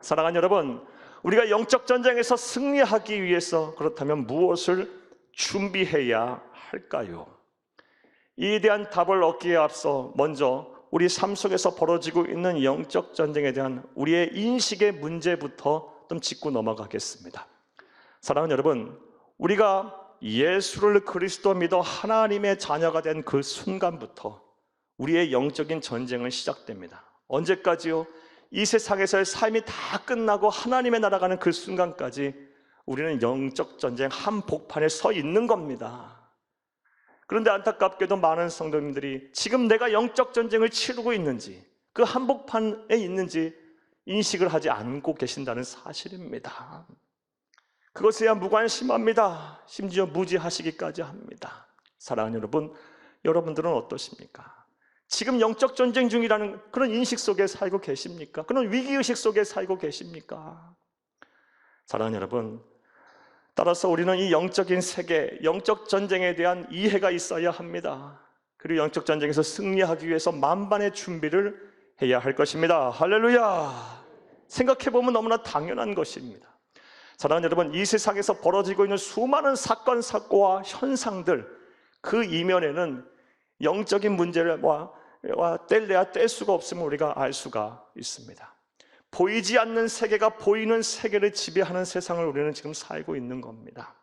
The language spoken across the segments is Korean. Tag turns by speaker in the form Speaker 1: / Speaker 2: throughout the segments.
Speaker 1: 사랑하는 여러분, 우리가 영적 전쟁에서 승리하기 위해서 그렇다면 무엇을 준비해야 할까요? 이에 대한 답을 얻기에 앞서 먼저 우리 삶 속에서 벌어지고 있는 영적 전쟁에 대한 우리의 인식의 문제부터 좀 짚고 넘어가겠습니다. 사랑하는 여러분, 우리가 예수를 그리스도 믿어 하나님의 자녀가 된 그 순간부터 우리의 영적인 전쟁은 시작됩니다. 언제까지요? 이 세상에서의 삶이 다 끝나고 하나님의 나라 가는 그 순간까지 우리는 영적 전쟁 한복판에 서 있는 겁니다. 그런데 안타깝게도 많은 성도님들이 지금 내가 영적 전쟁을 치르고 있는지, 그 한복판에 있는지 인식을 하지 않고 계신다는 사실입니다. 그것에야 무관심합니다. 심지어 무지하시기까지 합니다. 사랑하는 여러분, 여러분들은 어떠십니까? 지금 영적 전쟁 중이라는 그런 인식 속에 살고 계십니까? 그런 위기의식 속에 살고 계십니까? 사랑하는 여러분, 따라서 우리는 이 영적인 세계, 영적 전쟁에 대한 이해가 있어야 합니다. 그리고 영적 전쟁에서 승리하기 위해서 만반의 준비를 해야 할 것입니다. 할렐루야! 생각해보면 너무나 당연한 것입니다. 사랑하는 여러분, 이 세상에서 벌어지고 있는 수많은 사건, 사고와 현상들, 그 이면에는 영적인 문제와 뗄래야 뗄 수가 없음을 우리가 알 수가 있습니다. 보이지 않는 세계가 보이는 세계를 지배하는 세상을 우리는 지금 살고 있는 겁니다.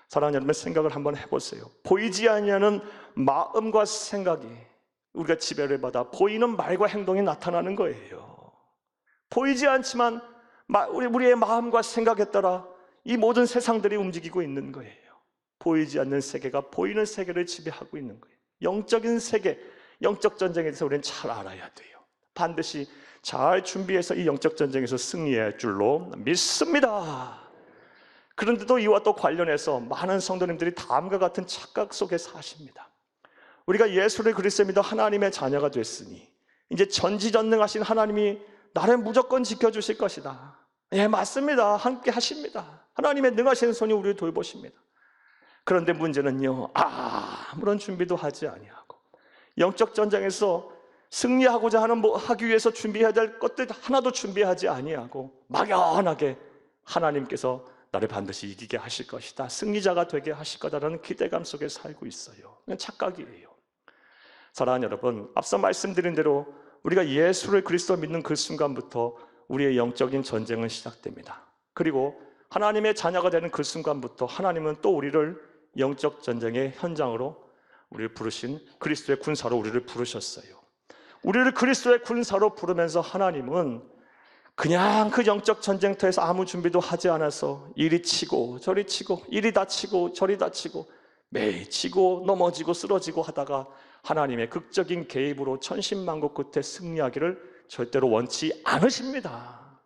Speaker 1: 사랑하는 여러분, 생각을 한번 해보세요. 보이지 않는 마음과 생각이 우리가 지배를 받아 보이는 말과 행동이 나타나는 거예요. 보이지 않지만 우리의 마음과 생각에 따라 이 모든 세상들이 움직이고 있는 거예요. 보이지 않는 세계가 보이는 세계를 지배하고 있는 거예요. 영적인 세계, 영적 전쟁에 대해서 우리는 잘 알아야 돼요. 반드시 잘 준비해서 이 영적 전쟁에서 승리해야 할 줄로 믿습니다. 그런데도 이와 또 관련해서 많은 성도님들이 다음과 같은 착각 속에 사십니다. 우리가 예수를 그리스도 믿어 하나님의 자녀가 됐으니 이제 전지전능하신 하나님이 나를 무조건 지켜주실 것이다. 예, 맞습니다. 함께 하십니다. 하나님의 능하신 손이 우리를 돌보십니다. 그런데 문제는요, 아무런 준비도 하지 아니하고 영적 전쟁에서 승리하고자 하기 위해서 준비해야 될 것들 하나도 준비하지 아니하고 막연하게 하나님께서 나를 반드시 이기게 하실 것이다, 승리자가 되게 하실 거다라는 기대감 속에 살고 있어요. 그건 착각이에요. 사랑하는 여러분, 앞서 말씀드린 대로 우리가 예수를 그리스도 믿는 그 순간부터 우리의 영적인 전쟁은 시작됩니다. 그리고 하나님의 자녀가 되는 그 순간부터 하나님은 또 우리를 영적 전쟁의 현장으로 우리를 부르신 그리스도의 군사로 우리를 부르셨어요. 우리를 그리스도의 군사로 부르면서 하나님은 그냥 그 영적 전쟁터에서 아무 준비도 하지 않아서 이리 치고 저리 치고 이리 다치고 저리 다치고 매일 치고 넘어지고 쓰러지고 하다가 하나님의 극적인 개입으로 천신만고 끝에 승리하기를 절대로 원치 않으십니다.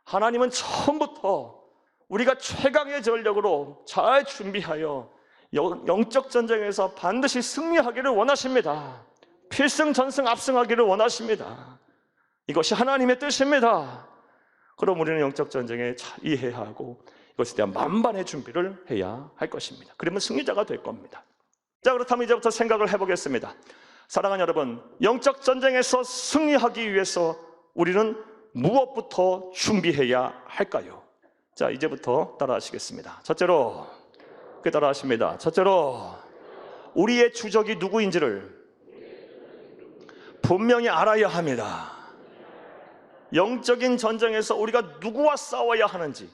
Speaker 1: 하나님은 처음부터 우리가 최강의 전력으로 잘 준비하여 영적 전쟁에서 반드시 승리하기를 원하십니다. 필승전승 압승하기를 원하십니다. 이것이 하나님의 뜻입니다. 그럼 우리는 영적 전쟁에 잘 이해해야 하고 이것에 대한 만반의 준비를 해야 할 것입니다. 그러면 승리자가 될 겁니다. 자, 그렇다면 이제부터 생각을 해보겠습니다. 사랑하는 여러분, 영적 전쟁에서 승리하기 위해서 우리는 무엇부터 준비해야 할까요? 자, 이제부터 따라하시겠습니다. 첫째로, 따라하십니다. 첫째로, 우리의 주적이 누구인지를 분명히 알아야 합니다. 영적인 전쟁에서 우리가 누구와 싸워야 하는지,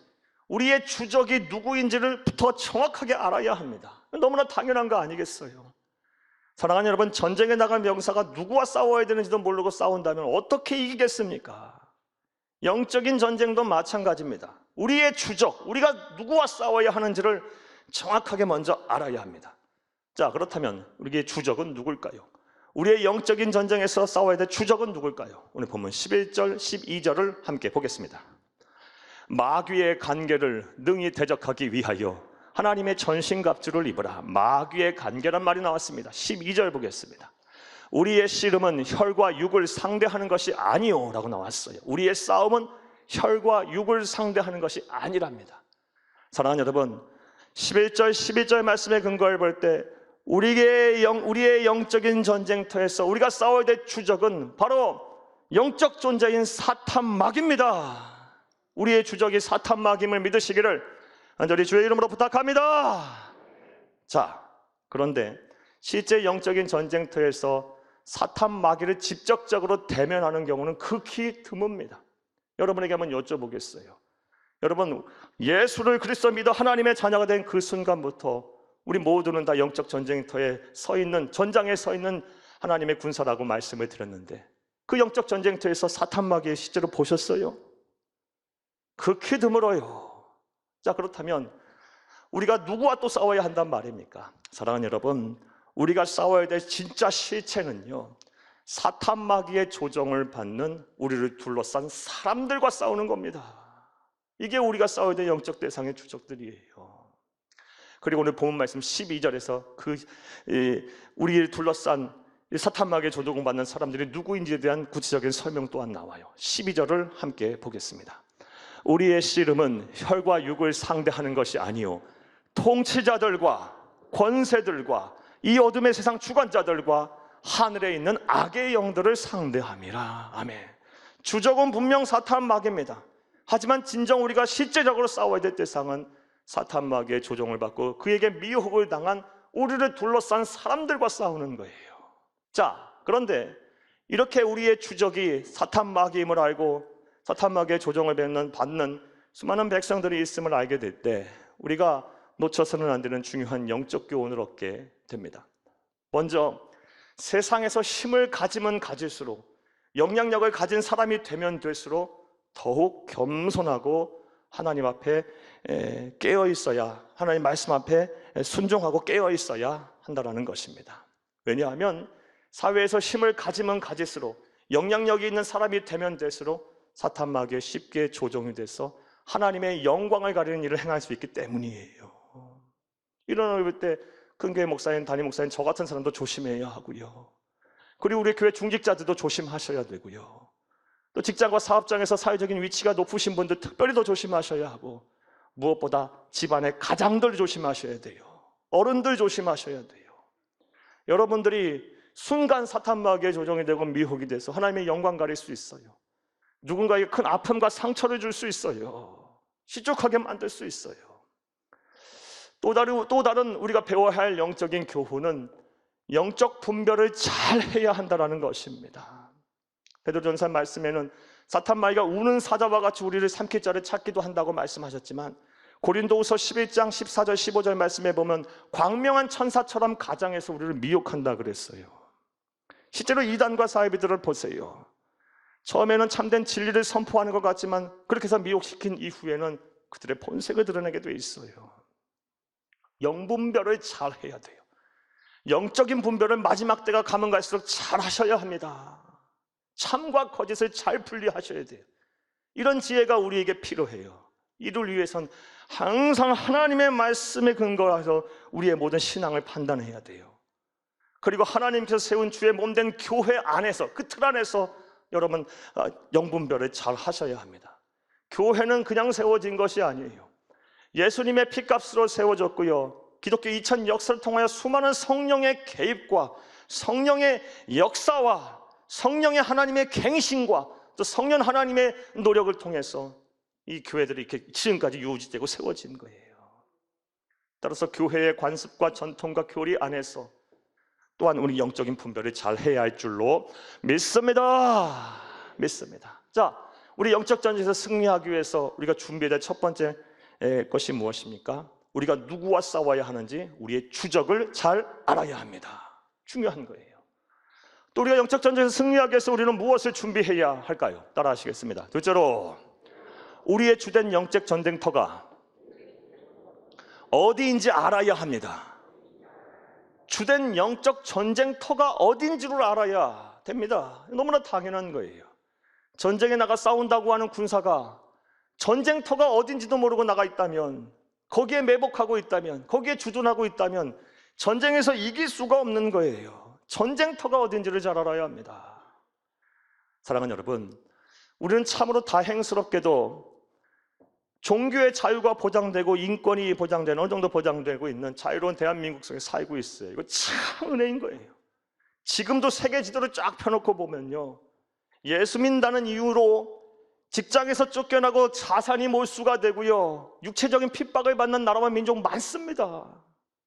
Speaker 1: 우리의 주적이 누구인지를부터 정확하게 알아야 합니다. 너무나 당연한 거 아니겠어요? 사랑하는 여러분, 전쟁에 나갈 명사가 누구와 싸워야 되는지도 모르고 싸운다면 어떻게 이기겠습니까? 영적인 전쟁도 마찬가지입니다. 우리의 주적, 우리가 누구와 싸워야 하는지를 정확하게 먼저 알아야 합니다. 자, 그렇다면 우리의 주적은 누굴까요? 우리의 영적인 전쟁에서 싸워야 될 주적은 누굴까요? 오늘 보면 11절, 12절을 함께 보겠습니다. 마귀의 간계를 능히 대적하기 위하여 하나님의 전신갑주를 입으라. 마귀의 간계란 말이 나왔습니다. 12절 보겠습니다. 우리의 씨름은 혈과 육을 상대하는 것이 아니요 라고 나왔어요. 우리의 싸움은 혈과 육을 상대하는 것이 아니랍니다. 사랑하는 여러분, 11절, 12절 말씀의 근거를 볼 때 우리의 영적인 전쟁터에서 우리가 싸워야 될 주적은 바로 영적 존재인 사탄 마귀입니다. 우리의 주적이 사탄 마귀임을 믿으시기를 간절히 주의 이름으로 부탁합니다. 자, 그런데 실제 영적인 전쟁터에서 사탄 마귀를 직접적으로 대면하는 경우는 극히 드뭅니다. 여러분에게 한번 여쭤보겠어요. 여러분, 예수를 그리스도 믿어 하나님의 자녀가 된 그 순간부터 우리 모두는 다 영적 전쟁터에 서 있는, 전장에 서 있는 하나님의 군사라고 말씀을 드렸는데, 그 영적 전쟁터에서 사탄 마귀를 실제로 보셨어요? 극히 드물어요. 자, 그렇다면 우리가 누구와 또 싸워야 한단 말입니까? 사랑하는 여러분, 우리가 싸워야 될 진짜 실체는요, 사탄 마귀의 조종을 받는 우리를 둘러싼 사람들과 싸우는 겁니다. 이게 우리가 싸워야 될 영적 대상의 주적들이에요. 그리고 오늘 본문 말씀 12절에서 우리를 둘러싼 사탄 마귀의 조종을 받는 사람들이 누구인지에 대한 구체적인 설명 또한 나와요. 12절을 함께 보겠습니다. 우리의 씨름은 혈과 육을 상대하는 것이 아니요 통치자들과 권세들과 이 어둠의 세상 주관자들과 하늘에 있는 악의 영들을 상대함이라. 아멘. 주적은 분명 사탄 마귀입니다. 하지만 진정 우리가 실제적으로 싸워야 될 대상은 사탄 마귀의 조종을 받고 그에게 미혹을 당한 우리를 둘러싼 사람들과 싸우는 거예요. 자, 그런데 이렇게 우리의 주적이 사탄 마귀임을 알고 사탄 마귀의 조종을 받는 수많은 백성들이 있음을 알게 될 때 우리가 놓쳐서는 안 되는 중요한 영적 교훈을 얻게 됩니다. 먼저 세상에서 힘을 가지면 가질수록, 영향력을 가진 사람이 되면 될수록 더욱 겸손하고 하나님 앞에 깨어 있어야, 하나님 말씀 앞에 순종하고 깨어 있어야 한다는 것입니다. 왜냐하면 사회에서 힘을 가지면 가질수록, 영향력이 있는 사람이 되면 될수록 사탄 마귀에 쉽게 조종이 돼서 하나님의 영광을 가리는 일을 행할 수 있기 때문이에요. 이런 어릴 때 큰교회 목사님, 담임 목사님, 저 같은 사람도 조심해야 하고요. 그리고 우리 교회 중직자들도 조심하셔야 되고요. 또 직장과 사업장에서 사회적인 위치가 높으신 분들 특별히 더 조심하셔야 하고, 무엇보다 집안의 가장들 조심하셔야 돼요. 어른들 조심하셔야 돼요. 여러분들이 순간 사탄 마귀의 조종이 되고 미혹이 돼서 하나님의 영광 가릴 수 있어요. 누군가에게 큰 아픔과 상처를 줄 수 있어요. 시족하게 만들 수 있어요. 또 다른 우리가 배워야 할 영적인 교훈은 영적 분별을 잘 해야 한다는 것입니다. 베드로전서 말씀에는 사탄 마귀가 우는 사자와 같이 우리를 삼킬 자를 찾기도 한다고 말씀하셨지만, 고린도후서 11장 14절 15절 말씀에 보면 광명한 천사처럼 가장해서 우리를 미혹한다 그랬어요. 실제로 이단과 사이비들을 보세요. 처음에는 참된 진리를 선포하는 것 같지만 그렇게 해서 미혹시킨 이후에는 그들의 본색을 드러내게 돼 있어요. 영분별을 잘 해야 돼요. 영적인 분별을 마지막 때가 가면 갈수록 잘 하셔야 합니다. 참과 거짓을 잘 분리하셔야 돼요. 이런 지혜가 우리에게 필요해요. 이를 위해선 항상 하나님의 말씀에 근거해서 우리의 모든 신앙을 판단해야 돼요. 그리고 하나님께서 세운 주의 몸된 교회 안에서, 그 틀 안에서 여러분 영분별을 잘 하셔야 합니다. 교회는 그냥 세워진 것이 아니에요. 예수님의 피값으로 세워졌고요, 기독교 2000 역사를 통하여 수많은 성령의 개입과 성령의 역사와 성령의 하나님의 갱신과 또 성령 하나님의 노력을 통해서 이 교회들이 이렇게 지금까지 유지되고 세워진 거예요. 따라서 교회의 관습과 전통과 교리 안에서 또한 우리 영적인 분별을 잘 해야 할 줄로 믿습니다. 자, 우리 영적 전쟁에서 승리하기 위해서 우리가 준비해야 될 첫 번째 것이 무엇입니까? 우리가 누구와 싸워야 하는지 우리의 주적을 잘 알아야 합니다. 중요한 거예요. 또 우리가 영적 전쟁에서 승리하기 위해서 우리는 무엇을 준비해야 할까요? 따라 하시겠습니다. 둘째로, 우리의 주된 영적 전쟁터가 어디인지 알아야 합니다. 주된 영적 전쟁터가 어딘지를 알아야 됩니다. 너무나 당연한 거예요. 전쟁에 나가 싸운다고 하는 군사가 전쟁터가 어딘지도 모르고 나가 있다면, 거기에 매복하고 있다면, 거기에 주둔하고 있다면 전쟁에서 이길 수가 없는 거예요. 전쟁터가 어딘지를 잘 알아야 합니다. 사랑하는 여러분, 우리는 참으로 다행스럽게도 종교의 자유가 보장되고 인권이 보장되는, 어느 정도 보장되고 있는 자유로운 대한민국 속에 살고 있어요. 이거 참 은혜인 거예요. 지금도 세계 지도를 쫙 펴놓고 보면요, 예수 믿는다는 이유로 직장에서 쫓겨나고 자산이 몰수가 되고요, 육체적인 핍박을 받는 나라와 민족 많습니다.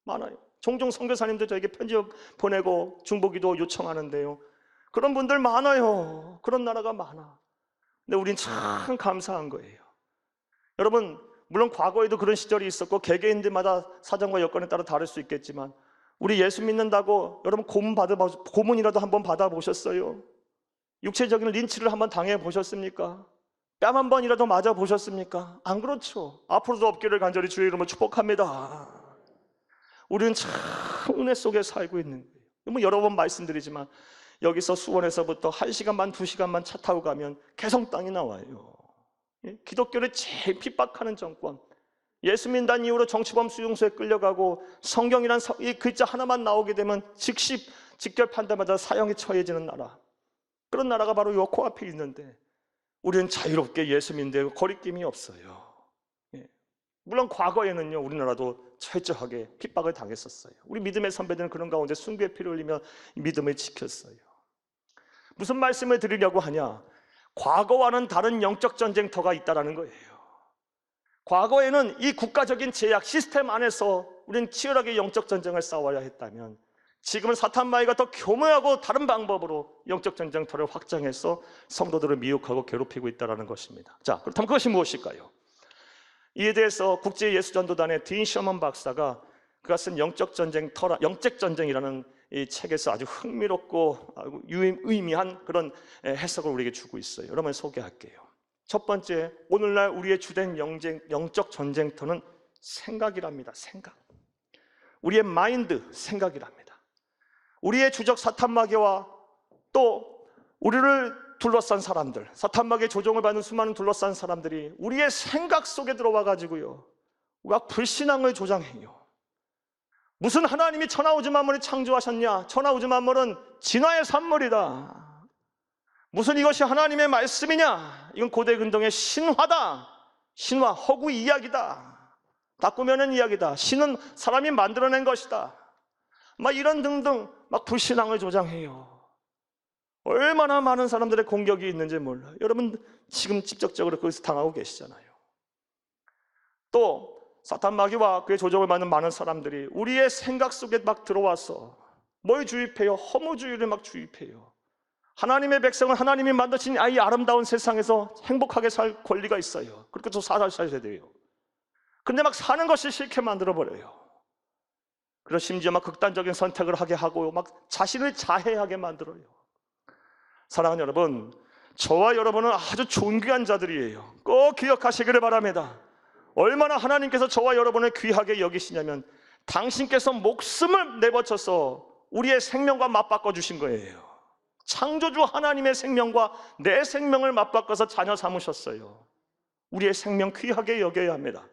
Speaker 1: 많아요. 종종 선교사님들 저에게 편지 보내고 중보기도 요청하는데요, 그런 분들 많아요. 그런 나라가 많아. 근데 우린 참 감사한 거예요. 여러분, 물론 과거에도 그런 시절이 있었고 개개인들마다 사정과 여건에 따라 다를 수 있겠지만, 우리 예수 믿는다고 여러분 고문이라도 한번 받아보셨어요? 육체적인 린치를 한번 당해보셨습니까? 뺨 한 번이라도 맞아보셨습니까? 안 그렇죠. 앞으로도 없기를 간절히 주의 이름으로 축복합니다. 우리는 참 은혜 속에 살고 있는 거예요. 뭐 여러 번 말씀드리지만, 여기서 수원에서부터 1시간 반, 2시간만 차 타고 가면 개성 땅이 나와요. 기독교를 제일 핍박하는 정권, 예수 믿는 이후로 정치범 수용소에 끌려가고 성경이란 이 글자 하나만 나오게 되면 즉시 직결판단마다 사형에 처해지는 나라, 그런 나라가 바로 요 코앞에 있는데 우리는 자유롭게 예수 믿는데 거리낌이 없어요. 물론 과거에는요, 우리나라도 철저하게 핍박을 당했었어요. 우리 믿음의 선배들은 그런 가운데 순교의 피를 흘리며 믿음을 지켰어요. 무슨 말씀을 드리려고 하냐? 과거와는 다른 영적 전쟁터가 있다는 거예요. 과거에는 이 국가적인 제약 시스템 안에서 우리는 치열하게 영적 전쟁을 싸워야 했다면, 지금은 사탄 마귀가 더 교묘하고 다른 방법으로 영적 전쟁터를 확장해서 성도들을 미혹하고 괴롭히고 있다는 것입니다. 자, 그렇다면 그것이 무엇일까요? 이에 대해서 국제예수전도단의 딘 셔먼 박사가 그가 쓴 영적 전쟁이라는 이 책에서 아주 흥미롭고 유의미한 그런 해석을 우리에게 주고 있어요. 여러분 소개할게요. 첫 번째, 오늘날 우리의 주된 영적 전쟁터는 생각이랍니다. 생각. 우리의 마인드, 생각이랍니다. 우리의 주적 사탄마귀와 또 우리를 둘러싼 사람들, 사탄마귀의 조종을 받는 수많은 둘러싼 사람들이 우리의 생각 속에 들어와 가지고요, 우리가 불신앙을 조장해요. 무슨 하나님이 천하우주 만물을 창조하셨냐? 천하우주 만물은 진화의 산물이다. 무슨 이것이 하나님의 말씀이냐? 이건 고대 근동의 신화다. 신화, 허구 이야기다. 다 꾸며낸 이야기다. 신은 사람이 만들어낸 것이다. 막 이런 등등 막 불신앙을 조장해요. 얼마나 많은 사람들의 공격이 있는지 몰라요. 여러분 지금 직접적으로 거기서 당하고 계시잖아요. 또 사탄 마귀와 그의 조종을 받는 많은 사람들이 우리의 생각 속에 막 들어와서 뭘 주입해요? 허무주의를 막 주입해요. 하나님의 백성은 하나님이 만드신 이 아름다운 세상에서 행복하게 살 권리가 있어요. 그렇게 또 살아야 돼요. 근데 막 사는 것이 싫게 만들어버려요. 그리고 심지어 막 극단적인 선택을 하게 하고 막 자신을 자해하게 만들어요. 사랑하는 여러분, 저와 여러분은 아주 존귀한 자들이에요. 꼭 기억하시기를 바랍니다. 얼마나 하나님께서 저와 여러분을 귀하게 여기시냐면, 당신께서 목숨을 내바쳐서 우리의 생명과 맞바꿔 주신 거예요. 창조주 하나님의 생명과 내 생명을 맞바꿔서 자녀 삼으셨어요. 우리의 생명 귀하게 여겨야 합니다.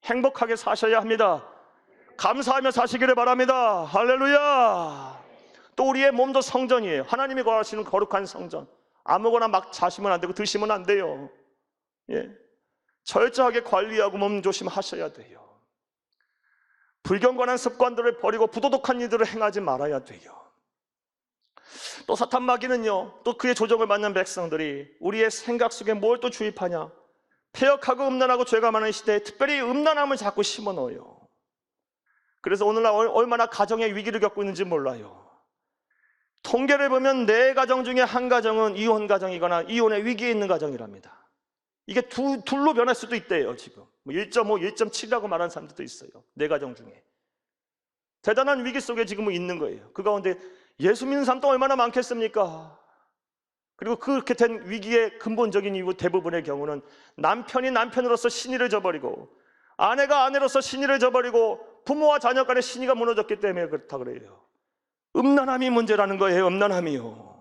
Speaker 1: 행복하게 사셔야 합니다. 감사하며 사시기를 바랍니다. 할렐루야. 또 우리의 몸도 성전이에요. 하나님이 거하시는 거룩한 성전. 아무거나 막 자시면 안 되고 드시면 안 돼요. 철저하게 관리하고 몸 조심하셔야 돼요. 불경건한 습관들을 버리고 부도덕한 일들을 행하지 말아야 돼요. 또 사탄 마귀는요, 또 그의 조종을 받는 백성들이 우리의 생각 속에 뭘 또 주입하냐? 폐역하고 음란하고 죄가 많은 시대에 특별히 음란함을 자꾸 심어 넣어요. 그래서 오늘날 얼마나 가정의 위기를 겪고 있는지 몰라요. 통계를 보면 4가정 중에 1가정은 이혼 가정이거나 이혼의 위기에 있는 가정이랍니다. 이게 둘로 변할 수도 있대요. 지금 1.5, 1.7이라고 말하는 사람들도 있어요. 4가정 중에. 대단한 위기 속에 지금은 있는 거예요. 그 가운데 예수 믿는 사람도 얼마나 많겠습니까? 그리고 그렇게 된 위기의 근본적인 이유, 대부분의 경우는 남편이 남편으로서 신의를 저버리고 아내가 아내로서 신의를 저버리고 부모와 자녀 간의 신의가 무너졌기 때문에 그렇다 그래요. 음란함이 문제라는 거예요. 음란함이요.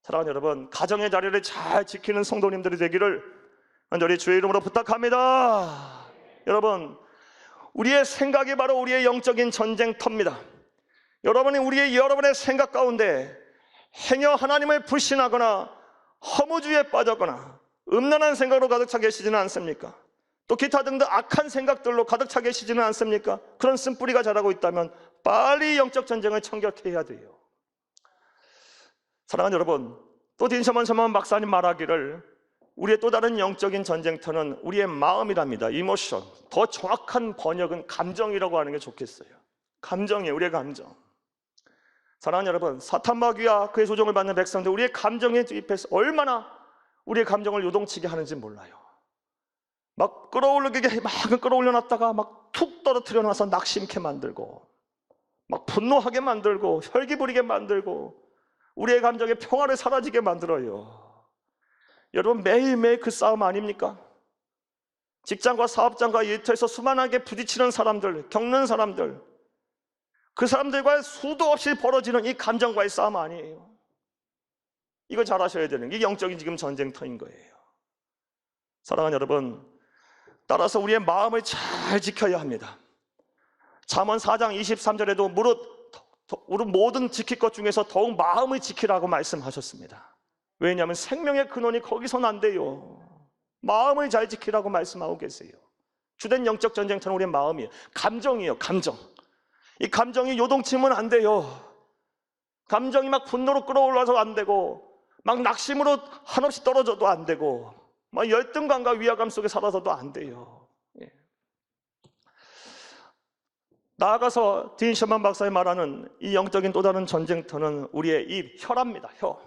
Speaker 1: 사랑하는 여러분, 가정의 자리를 잘 지키는 성도님들이 되기를 간절히 주의 이름으로 부탁합니다. 여러분, 우리의 생각이 바로 우리의 영적인 전쟁터입니다. 여러분의 생각 가운데 행여 하나님을 불신하거나 허무주의에 빠졌거나 음란한 생각으로 가득 차 계시지는 않습니까? 또 기타 등등 악한 생각들로 가득 차 계시지는 않습니까? 그런 쓴뿌리가 자라고 있다면 빨리 영적 전쟁을 청격해야 돼요. 사랑하는 여러분, 또 딘 셔먼 박사님 말하기를 우리의 또 다른 영적인 전쟁터는 우리의 마음이랍니다. 이모션. 더 정확한 번역은 감정이라고 하는 게 좋겠어요. 감정이에요. 우리의 감정. 사랑하는 여러분, 사탄 마귀와 그의 조종을 받는 백성들, 우리의 감정에 투입해서 얼마나 우리의 감정을 요동치게 하는지 몰라요. 막 끌어올리게 막 끌어올려놨다가 막 툭 떨어뜨려 놔서 낙심케 만들고, 막 분노하게 만들고, 혈기 부리게 만들고, 우리의 감정의 평화를 사라지게 만들어요. 여러분, 매일매일 그 싸움 아닙니까? 직장과 사업장과 일터에서 수많게 부딪히는 사람들, 겪는 사람들, 그 사람들과의 수도 없이 벌어지는 이 감정과의 싸움 아니에요. 이거 잘 아셔야 되는 게 영적인 지금 전쟁터인 거예요. 사랑하는 여러분, 따라서 우리의 마음을 잘 지켜야 합니다. 잠언 4장 23절에도 무릇 모든 지킬 것 중에서 더욱 마음을 지키라고 말씀하셨습니다. 왜냐하면 생명의 근원이 거기서 난대요. 마음을 잘 지키라고 말씀하고 계세요. 주된 영적 전쟁터는 우리의 마음이에요. 감정이에요. 감정. 이 감정이 요동치면 안 돼요. 감정이 막 분노로 끌어올라서 안 되고, 막 낙심으로 한없이 떨어져도 안 되고, 막 열등감과 위화감 속에 살아서도 안 돼요. 예. 나아가서 딘 셔먼 박사의 말하는 이 영적인 또 다른 전쟁터는 우리의 이 혀랍니다. 혀.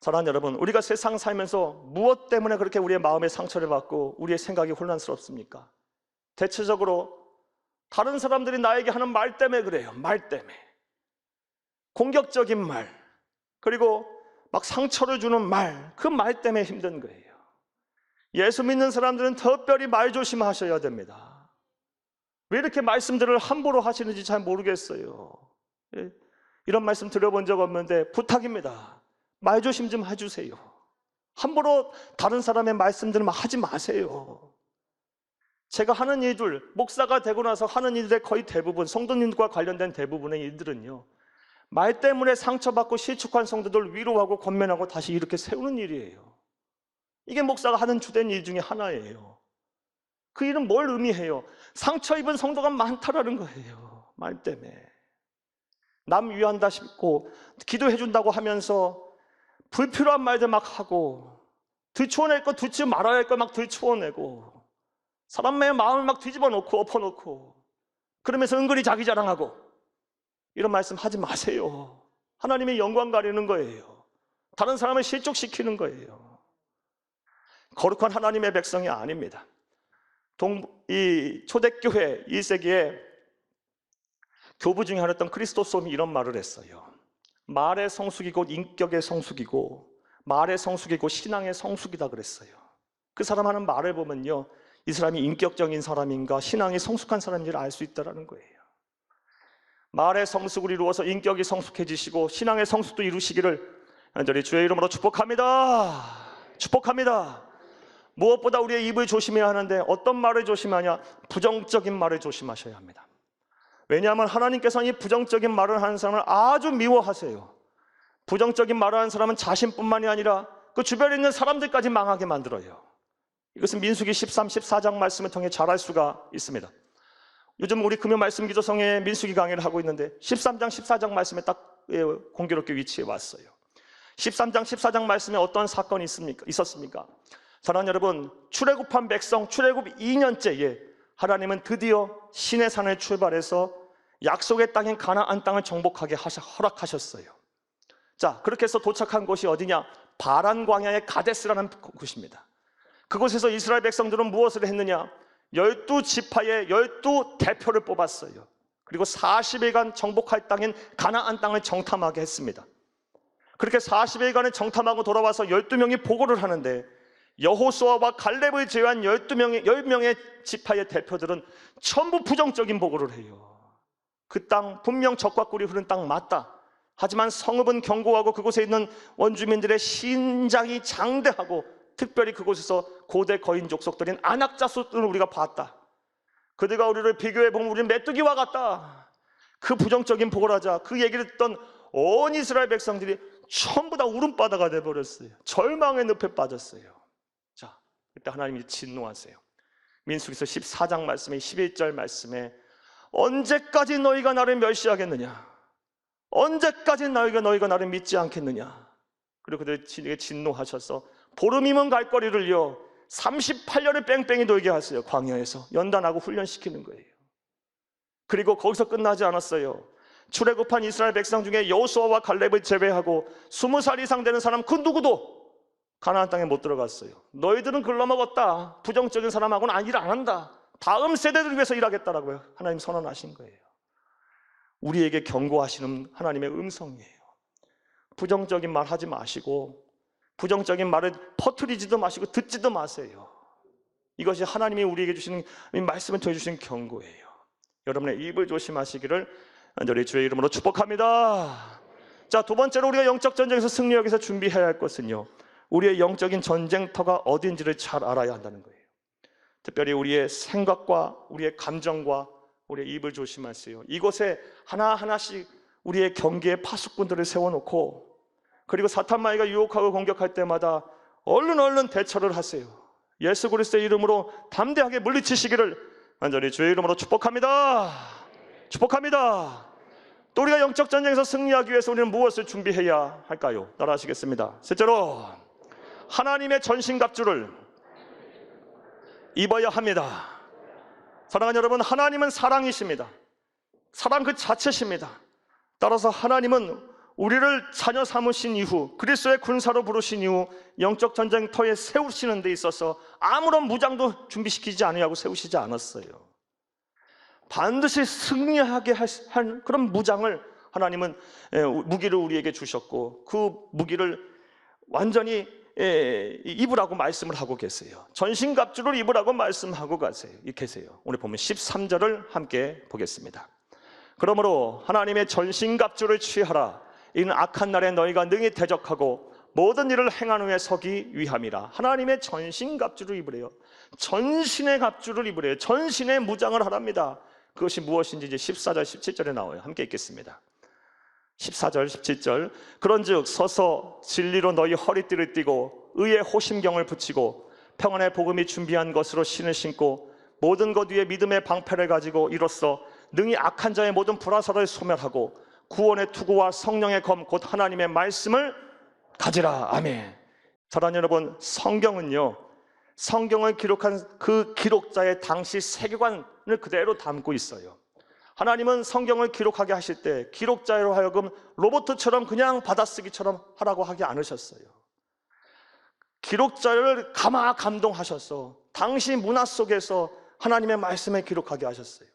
Speaker 1: 사랑하는 여러분, 우리가 세상 살면서 무엇 때문에 그렇게 우리의 마음에 상처를 받고 우리의 생각이 혼란스럽습니까? 대체적으로 다른 사람들이 나에게 하는 말 때문에 그래요. 말 때문에. 공격적인 말, 그리고 막 상처를 주는 말, 그 말 때문에 힘든 거예요. 예수 믿는 사람들은 특별히 말 조심하셔야 됩니다. 왜 이렇게 말씀들을 함부로 하시는지 잘 모르겠어요. 이런 말씀 들어본 적 없는데 부탁입니다. 말 조심 좀 해주세요. 함부로 다른 사람의 말씀들을 막 하지 마세요. 제가 하는 일들, 목사가 되고 나서 하는 일들의 거의 대부분, 성도님과 관련된 대부분의 일들은요, 말 때문에 상처받고 실축한 성도들 위로하고 권면하고 다시 이렇게 세우는 일이에요. 이게 목사가 하는 주된 일 중에 하나예요. 그 일은 뭘 의미해요? 상처 입은 성도가 많다라는 거예요. 말 때문에. 남 위한다 싶고 기도해 준다고 하면서 불필요한 말들 막 하고, 들추어낼 거 들추지 말아야 할 거 막 들추어내고, 사람의 마음을 막 뒤집어 놓고 엎어놓고, 그러면서 은근히 자기 자랑하고, 이런 말씀 하지 마세요. 하나님의 영광 가리는 거예요. 다른 사람을 실족시키는 거예요. 거룩한 하나님의 백성이 아닙니다. 이 초대교회 1세기에 교부 중에 하나였던 크리스토솜이 이런 말을 했어요. 말의 성숙이 곧 인격의 성숙이고, 말의 성숙이 곧 신앙의 성숙이다 그랬어요. 그 사람 하는 말을 보면요, 이 사람이 인격적인 사람인가 신앙이 성숙한 사람인지를 알 수 있다는 거예요. 말의 성숙을 이루어서 인격이 성숙해지시고 신앙의 성숙도 이루시기를 간절히 주의 이름으로 축복합니다. 축복합니다. 무엇보다 우리의 입을 조심해야 하는데, 어떤 말을 조심하냐? 부정적인 말을 조심하셔야 합니다. 왜냐하면 하나님께서는 이 부정적인 말을 하는 사람을 아주 미워하세요. 부정적인 말을 하는 사람은 자신뿐만이 아니라 그 주변에 있는 사람들까지 망하게 만들어요. 이것은 민수기 13, 14장 말씀을 통해 잘 알 수가 있습니다. 요즘 우리 금요 말씀 기도성에 민수기 강의를 하고 있는데 13장, 14장 말씀에 딱 공교롭게 위치해 왔어요. 13장, 14장 말씀에 어떤 사건이 있었습니까? 사랑하는 여러분, 출애굽한 백성 출애굽 2년째에 하나님은 드디어 시내산을 출발해서 약속의 땅인 가나안 땅을 정복하게 허락하셨어요. 자, 그렇게 해서 도착한 곳이 어디냐? 바란 광야의 가데스라는 곳입니다. 그곳에서 이스라엘 백성들은 무엇을 했느냐? 12지파의 12대표를 뽑았어요. 그리고 40일간 정복할 땅인 가나안 땅을 정탐하게 했습니다. 그렇게 40일간을 정탐하고 돌아와서 12명이 보고를 하는데, 여호수아와 갈렙을 제외한 10명의 지파의 대표들은 전부 부정적인 보고를 해요. 그 땅 분명 적과 꿀이 흐른 땅 맞다. 하지만 성읍은 견고하고 그곳에 있는 원주민들의 신장이 장대하고, 특별히 그곳에서 고대 거인 족속들인 아낙 자손들을 우리가 봤다. 그들과 우리를 비교해 보면 우리는 메뚜기와 같다. 그 부정적인 보고를 하자 그 얘기를 듣던 온 이스라엘 백성들이 전부 다 울음바다가 돼버렸어요. 절망의 늪에 빠졌어요. 자, 그때 하나님이 진노하세요. 민수기서 14장 말씀에 11절 말씀에 언제까지 너희가 나를 멸시하겠느냐? 언제까지 너희가 나를 믿지 않겠느냐? 그리고 그들에게 진노하셔서 보름이면 갈 거리를요 38년을 뺑뺑이 돌게 하세요. 광야에서 연단하고 훈련시키는 거예요. 그리고 거기서 끝나지 않았어요. 출애굽한 이스라엘 백성 중에 여호수아와 갈렙을 제외하고 20살 이상 되는 사람 그 누구도 가나안 땅에 못 들어갔어요. 너희들은 글러먹었다. 부정적인 사람하고는 일 안 한다. 다음 세대를 위해서 일하겠다라고 하나님 선언하신 거예요. 우리에게 경고하시는 하나님의 음성이에요. 부정적인 말 하지 마시고 부정적인 말을 퍼뜨리지도 마시고 듣지도 마세요. 이것이 하나님이 우리에게 주시는 말씀을 통해 주시는 경고예요. 여러분의 입을 조심하시기를 간절히 주의 이름으로 축복합니다. 자, 두 번째로 우리가 영적 전쟁에서 승리하기 위해서 준비해야 할 것은요, 우리의 영적인 전쟁터가 어딘지를 잘 알아야 한다는 거예요. 특별히 우리의 생각과 우리의 감정과 우리의 입을 조심하세요. 이곳에 하나하나씩 우리의 경계의 파수꾼들을 세워놓고, 그리고 사탄마귀가 유혹하고 공격할 때마다 얼른 대처를 하세요. 예수 그리스도의 이름으로 담대하게 물리치시기를 간절히 주의 이름으로 축복합니다. 축복합니다. 또 우리가 영적 전쟁에서 승리하기 위해서 우리는 무엇을 준비해야 할까요? 따라 하시겠습니다. 셋째로, 하나님의 전신갑주를 입어야 합니다. 사랑하는 여러분, 하나님은 사랑이십니다. 사랑 그 자체십니다. 따라서 하나님은 우리를 자녀 삼으신 이후, 그리스도의 군사로 부르신 이후 영적 전쟁터에 세우시는 데 있어서 아무런 무장도 준비시키지 않으려고 세우시지 않았어요. 반드시 승리하게 한 그런 무장을 하나님은 무기를 우리에게 주셨고, 그 무기를 완전히 입으라고 말씀을 하고 계세요. 전신갑주를 입으라고 말씀하고 계세요. 오늘 보면 13절을 함께 보겠습니다. 그러므로 하나님의 전신갑주를 취하라. 이는 악한 날에 너희가 능히 대적하고 모든 일을 행한 후에 서기 위함이라. 하나님의 전신갑주를 입으래요. 전신의 갑주를 입으래요. 전신의 무장을 하랍니다. 그것이 무엇인지 이제 14절 17절에 나와요. 함께 읽겠습니다. 14절 17절. 그런즉 서서 진리로 너희 허리띠를 띠고 의의 호심경을 붙이고 평안의 복음이 준비한 것으로 신을 신고 모든 것 위에 믿음의 방패를 가지고 이로써 능히 악한 자의 모든 불화살을 소멸하고 구원의 투구와 성령의 검 곧 하나님의 말씀을 가지라. 아멘. 사랑하는 여러분, 성경을 기록한 그 기록자의 당시 세계관을 그대로 담고 있어요. 하나님은 성경을 기록하게 하실 때 기록자로 하여금 로봇처럼 그냥 받아쓰기처럼 하라고 하지 않으셨어요. 기록자를 감동하셔서 당시 문화 속에서 하나님의 말씀을 기록하게 하셨어요.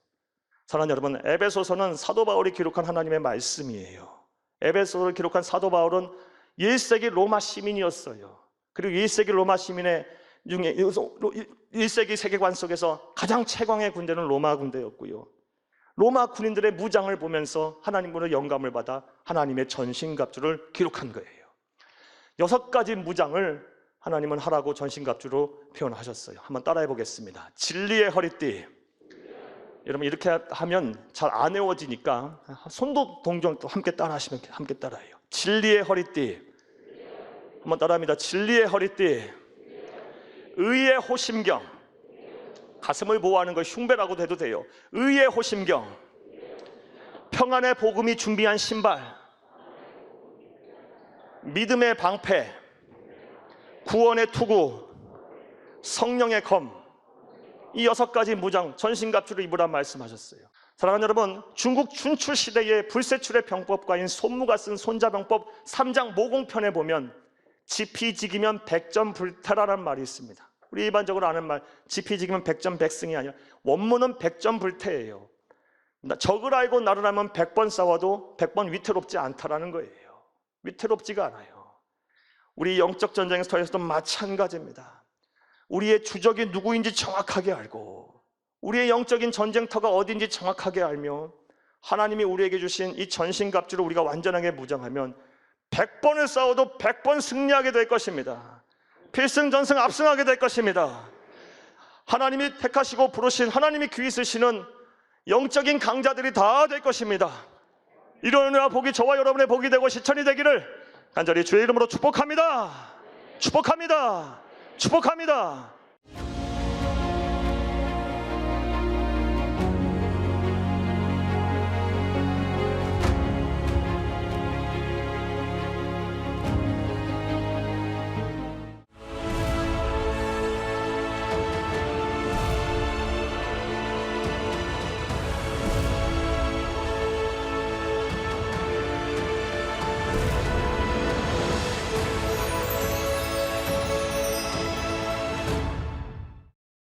Speaker 1: 사랑하는 여러분, 에베소서는 사도 바울이 기록한 하나님의 말씀이에요. 에베소서를 기록한 사도 바울은 1세기 로마 시민이었어요. 그리고 1세기 로마 시민의 중에 1세기 세계관 속에서 가장 최강의 군대는 로마 군대였고요. 로마 군인들의 무장을 보면서 하나님으로 영감을 받아 하나님의 전신갑주를 기록한 거예요. 6가지 무장을 하나님은 하라고 전신갑주로 표현하셨어요. 한번 따라해 보겠습니다. 진리의 허리띠. 여러분, 이렇게 하면 잘 안 외워지니까 손도 동정 또 함께 따라하시면 함께 따라해요. 진리의 허리띠. 한번 따라합니다. 진리의 허리띠. 의의 호심경. 가슴을 보호하는 걸 흉배라고도 해도 돼요. 의의 호심경. 평안의 복음이 준비한 신발. 믿음의 방패. 구원의 투구. 성령의 검. 이 6가지 무장, 전신갑주를 입으라 말씀하셨어요. 사랑하는 여러분, 중국 춘추 시대의 불세출의 병법가인 손무가 쓴 손자병법 3장 모공편에 보면 지피지기면 백전불태라는 말이 있습니다. 우리 일반적으로 아는 말, 지피지기면 백전백승이 아니라 원문은 백전불태예요. 적을 알고 나를 알면 100번 싸워도 100번 위태롭지 않다라는 거예요. 위태롭지가 않아요. 우리 영적 전쟁의 터에서도 마찬가지입니다. 우리의 주적이 누구인지 정확하게 알고 우리의 영적인 전쟁터가 어딘지 정확하게 알며 하나님이 우리에게 주신 이 전신갑주를 우리가 완전하게 무장하면 100번을 싸워도 100번 승리하게 될 것입니다. 필승전승 압승하게 될 것입니다. 하나님이 택하시고 부르신, 하나님이 귀히 쓰시는 영적인 강자들이 다 될 것입니다. 이런 은혜와 복이 저와 여러분의 복이 되고 실천이 되기를 간절히 주의 이름으로 축복합니다. 축복합니다. 축복합니다.